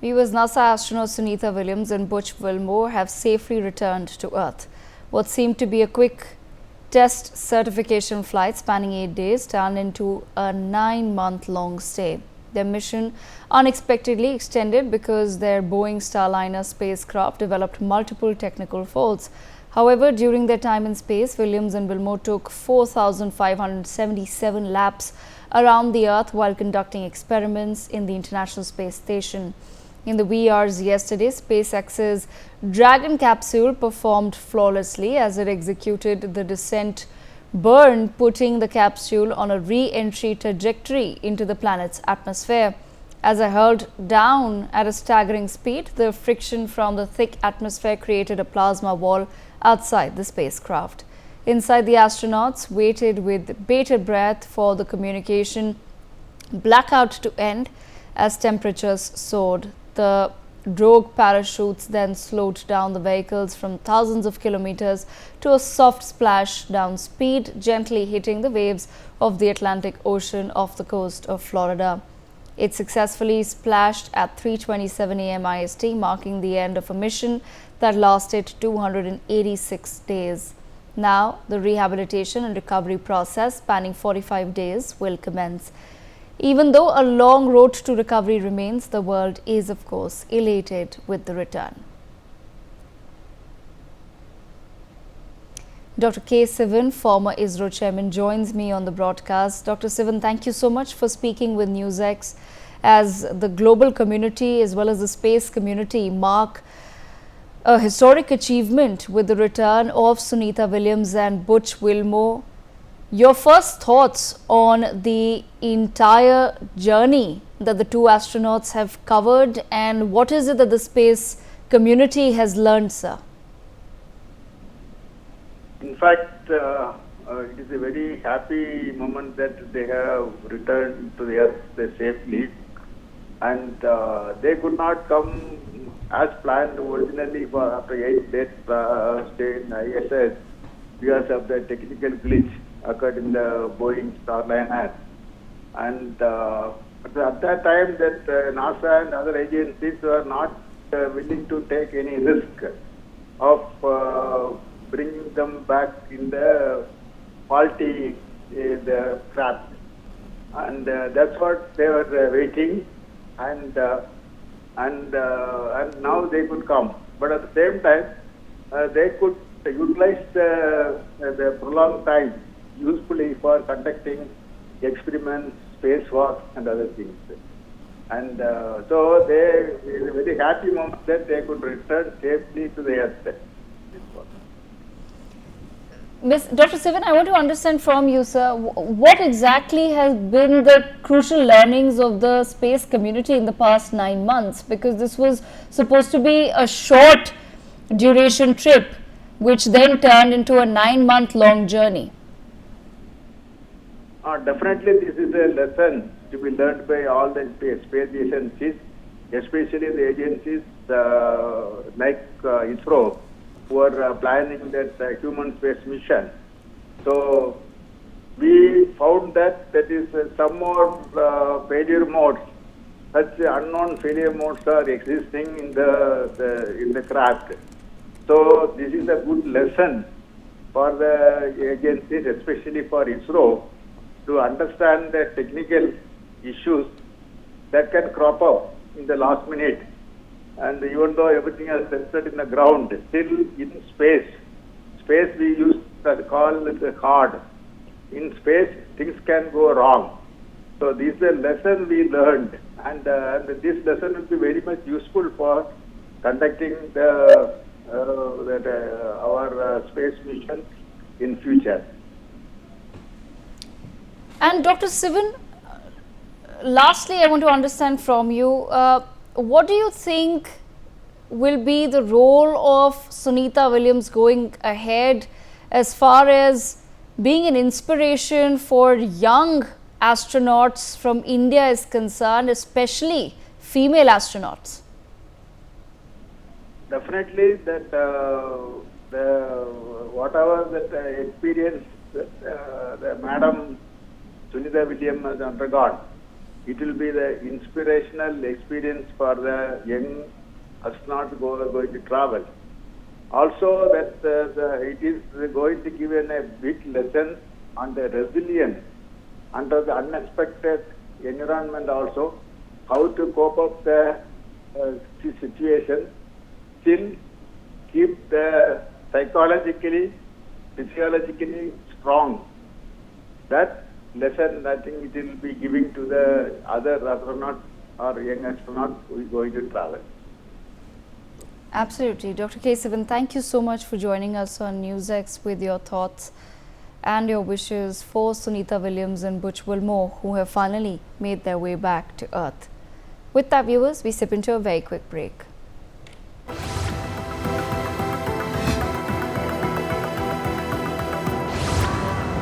US NASA astronauts Sunita Williams and Butch Wilmore have safely returned to Earth. What seemed to be a quick test certification flight spanning 8 days turned into a 9-month-long stay. Their mission unexpectedly extended because their Boeing Starliner spacecraft developed multiple technical faults. However, during their time in space, Williams and Wilmore took 4,577 laps around the Earth while conducting experiments in the International Space Station. In the wee hours yesterday, SpaceX's Dragon capsule performed flawlessly as it executed the descent burn, putting the capsule on a re-entry trajectory into the planet's atmosphere. As it hurled down at a staggering speed, the friction from the thick atmosphere created a plasma wall outside the spacecraft. Inside, the astronauts waited with bated breath for the communication blackout to end as temperatures soared. The drogue parachutes then slowed down the vehicles from thousands of kilometers to a soft splash down speed, gently hitting the waves of the Atlantic Ocean off the coast of Florida. It successfully splashed at 3:27 a.m. IST, marking the end of a mission that lasted 286 days. Now, the rehabilitation and recovery process spanning 45 days will commence. Even though a long road to recovery remains, the world is, of course, elated with the return. Dr. K. Sivan, former ISRO Chairman, joins me on the broadcast. Dr. Sivan, thank you so much for speaking with Newsx. As the global community as well as the space community mark a historic achievement with the return of Sunita Williams and Butch Wilmore, your first thoughts on the entire journey that the two astronauts have covered, and what is it that the space community has learned, sir? In fact, it is a very happy moment that they have returned to the Earth safely, and they could not come as planned originally after 8 days stay in ISS because of the technical glitch occurred in the Boeing Starliner. And at that time that NASA and other agencies were not willing to take any risk of bringing them back in the faulty the craft. And that's what they were waiting, and now they could come. But at the same time, they could utilize the prolonged time usefully for conducting experiments, spacewalk, and other things. And so it's a very happy moment that they could return safely to the Earth. Dr. Sivan, I want to understand from you, sir, what exactly has been the crucial learnings of the space community in the past 9 months? Because this was supposed to be a short duration trip, which then turned into a 9-month-long journey. Definitely, this is a lesson to be learned by all the space agencies, especially the agencies like ISRO, who are planning that human space mission. So, we found that is some more failure modes, such unknown failure modes are existing in the craft. So, this is a good lesson for the agencies, especially for ISRO, to understand the technical issues that can crop up in the last minute. And even though everything is tested in the ground, still in space we used to call it hard. In space, things can go wrong. So this is a lesson we learned, and this lesson will be very much useful for conducting our space mission in future. And Dr. Sivan, lastly, I want to understand from you, what do you think will be the role of Sunita Williams going ahead as far as being an inspiration for young astronauts from India is concerned, especially female astronauts? Definitely that whatever that experience that the Madam Sunita Williams has undergone, it will be the inspirational experience for the young astronaut going to travel. Also, that it is going to give a big lesson on the resilience under the unexpected environment. Also, how to cope up the situation, still keep the psychologically, physiologically strong. That lesson, I think, it will be giving to the other astronauts or young astronauts who are going to travel. Absolutely. Dr. K. Sivan, thank you so much for joining us on Newsx with your thoughts and your wishes for Sunita Williams and Butch Wilmore, who have finally made their way back to Earth. With that, viewers, we step into a very quick break.